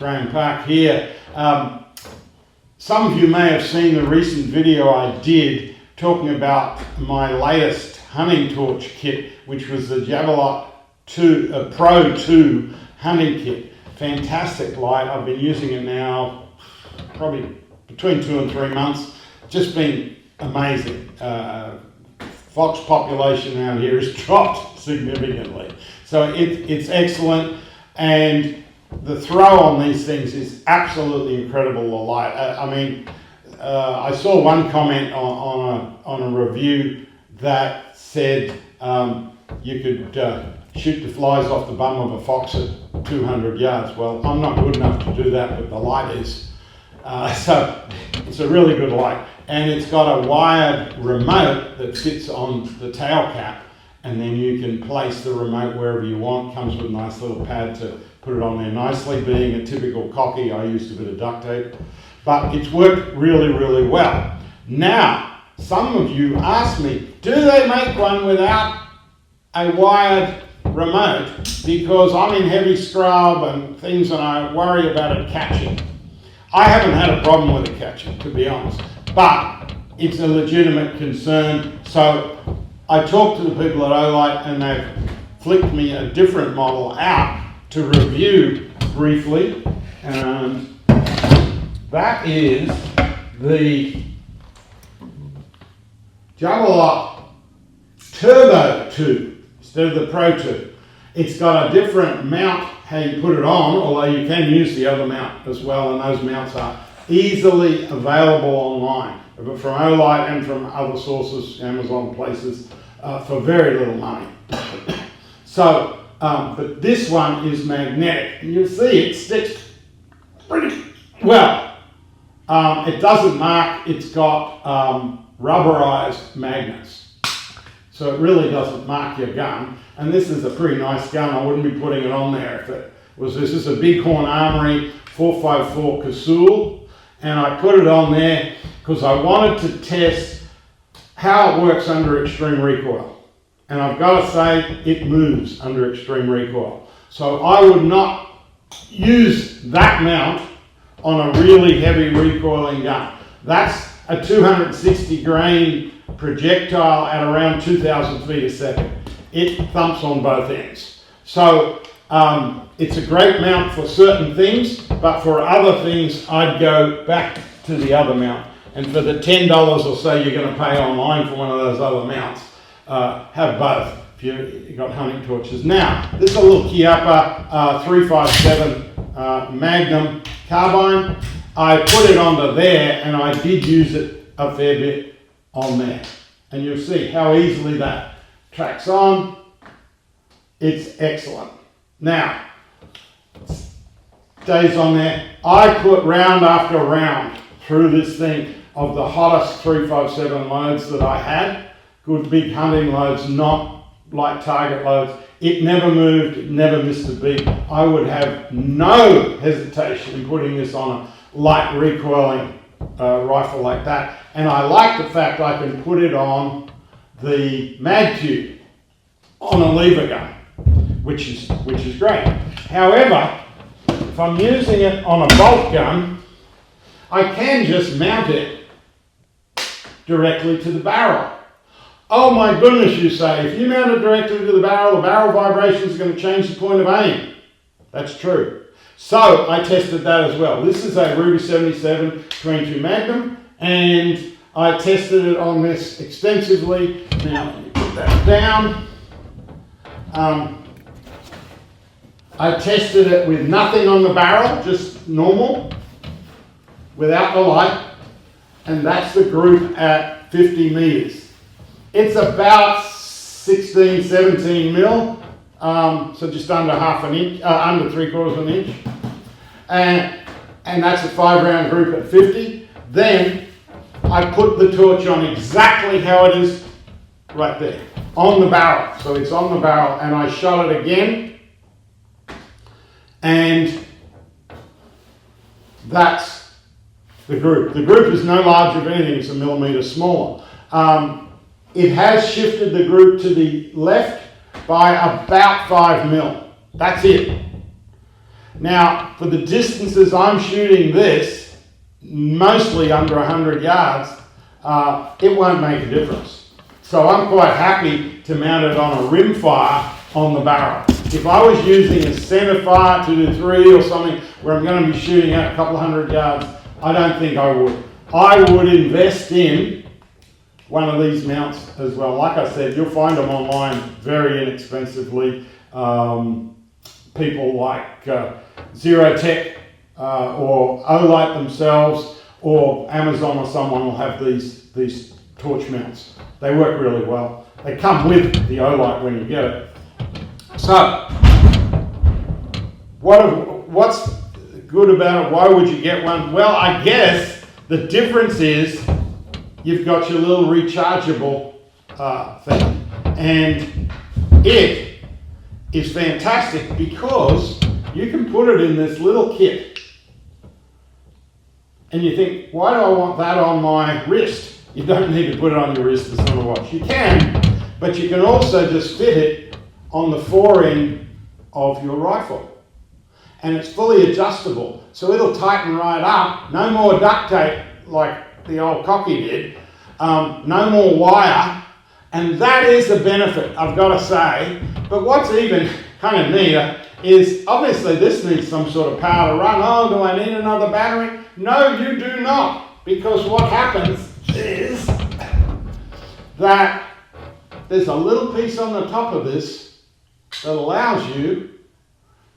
Graham Park here. Some of you may have seen the recent video I did talking about my latest hunting torch kit, which was the Javelot Pro 2 hunting kit. Fantastic light. I've been using it now probably between 2 and 3 months. Just been amazing. Fox population around here has dropped significantly. So it's excellent, and the throw on these things is absolutely incredible, the light. I saw one comment on a review that said you could shoot the flies off the bum of a fox at 200 yards. Well, I'm not good enough to do that, but the light is. So it's a really good light. And it's got a wired remote that sits on the tail cap, and then you can place the remote wherever you want. Comes with a nice little pad to put it on there nicely. Being a typical cocky, I used a bit of duct tape. But it's worked really, really well. Now, some of you asked me, do they make one without a wired remote? Because I'm in heavy scrub and things and I worry about it catching. I haven't had a problem with it catching, to be honest. But it's a legitimate concern. So I talked to the people at Olight and they've flicked me a different model out to review briefly. And that is the Javelot Turbo 2 instead of the Pro 2. It's got a different mount how you put it on, although you can use the other mount as well, and those mounts are easily available online, but from Olight and from other sources, Amazon places, for very little money. So, but this one is magnetic, and you'll see it sticks pretty well. It doesn't mark, it's got rubberized magnets, so it really doesn't mark your gun. And this is a pretty nice gun. I wouldn't be putting it on there if it was. This is a Bighorn Armory 454 Casull, and I put it on there because I wanted to test how it works under extreme recoil. And I've got to say, it moves under extreme recoil. So I would not use that mount on a really heavy recoiling gun. That's a 260 grain projectile at around 2,000 feet a second. It thumps on both ends. So it's a great mount for certain things, but for other things, I'd go back to the other mount. And for the $10 or so you're going to pay online for one of those other mounts, have both if you've got hunting torches. Now, this is a little Chiappa 357 Magnum carbine. I put it onto there, and I did use it a fair bit on there. And you'll see how easily that tracks on. It's excellent. Now, stays on there. I put round after round through this thing of the hottest 357 loads that I had. Good big hunting loads, not like target loads. It never moved, it never missed a beat. I would have no hesitation in putting this on a light recoiling rifle like that. And I like the fact I can put it on the mag tube on a lever gun, which is great. However, if I'm using it on a bolt gun, I can just mount it directly to the barrel. Oh my goodness, you say, if you mount it directly to the barrel vibrations are going to change the point of aim. That's true. So I tested that as well. This is a Ruby 77 22 Magnum, and I tested it on this extensively. Now, let me put that down. I tested it with nothing on the barrel, just normal, without the light, and that's the group at 50 meters. It's about 16, 17 mil, so just under half an inch, under 3/4 of an inch. And that's a 5-round group at 50. Then I put the torch on exactly how it is right there, on the barrel. So it's on the barrel, and I shot it again, and that's the group. The group is no larger than anything, it's a millimeter smaller. It has shifted the group to the left by about 5 mil. That's it. Now, for the distances I'm shooting this, mostly under 100 yards, it won't make a difference. So I'm quite happy to mount it on a rim fire on the barrel. If I was using a center fire 2-3 or something where I'm going to be shooting at a couple of 100 yards, I don't think I would. I would invest in one of these mounts as well. Like I said, you'll find them online very inexpensively. People like Zerotech or Olight themselves, or Amazon or someone will have these torch mounts. They work really well. They come with the Olight when you get it. So, what's good about it? Why would you get one? Well, I guess the difference is you've got your little rechargeable thing, and it is fantastic because you can put it in this little kit. And you think, why do I want that on my wrist? You don't need to put it on your wrist, it's not a watch. You can, but you can also just fit it on the foreend of your rifle. And it's fully adjustable, so it'll tighten right up. No more duct tape like the old cocky did. No more wire. And that is a benefit, I've got to say. But what's even kind of neater is, obviously this needs some sort of power to run. Oh, do I need another battery? No, you do not. Because what happens is that there's a little piece on the top of this that allows you,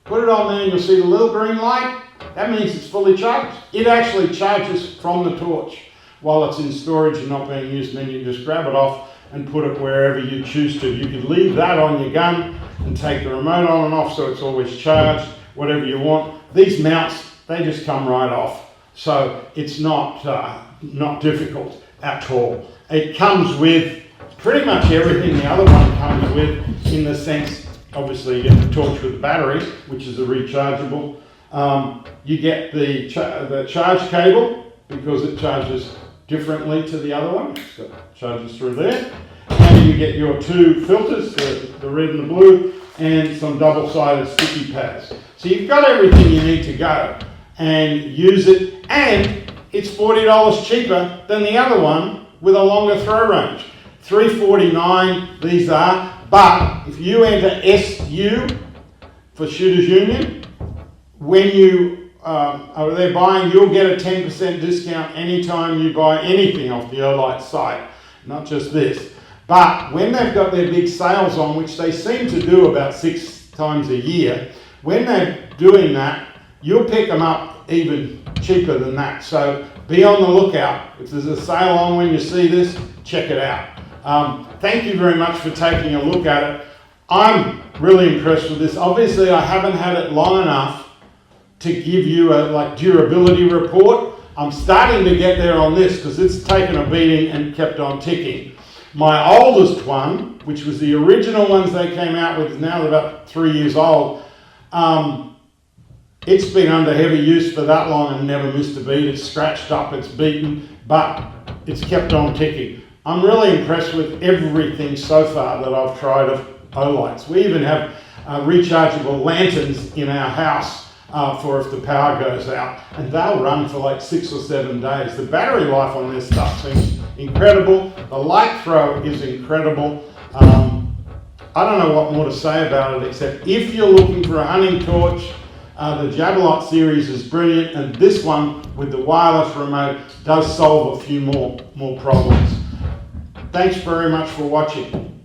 put it on there and you'll see the little green light. That means it's fully charged. It actually charges from the torch while it's in storage and not being used, and then you just grab it off and put it wherever you choose to. You could leave that on your gun and take the remote on and off so it's always charged, whatever you want. These mounts, they just come right off. So it's not difficult at all. It comes with pretty much everything the other one comes with, in the sense, obviously you get the torch with the battery, which is a rechargeable. You get the charge cable, because it charges differently to the other one. So it charges through there. And you get your two filters, the red and the blue, and some double-sided sticky pads. So you've got everything you need to go and use it, and it's $40 cheaper than the other one with a longer throw range. $349 these are, but if you enter SU for Shooters Union, when you are there buying, you'll get a 10% discount anytime you buy anything off the Olight site, not just this. But when they've got their big sales on, which they seem to do about 6 times a year, when they're doing that, you'll pick them up even cheaper than that. So be on the lookout. If there's a sale on when you see this, check it out. Thank you very much for taking a look at it. I'm really impressed with this. Obviously, I haven't had it long enough to give you a durability report. I'm starting to get there on this because it's taken a beating and kept on ticking. My oldest one, which was the original ones they came out with, is now about 3 years old. It's been under heavy use for that long and never missed a beat. It's scratched up, it's beaten, but it's kept on ticking. I'm really impressed with everything so far that I've tried of Olight's. We even have rechargeable lanterns in our house for if the power goes out, and they'll run for like 6 or 7 days. The battery life on this stuff seems incredible. The light throw is incredible. I don't know what more to say about it, except if you're looking for a hunting torch, the Javelot series is brilliant, and this one with the wireless remote does solve a few more problems. Thanks very much for watching.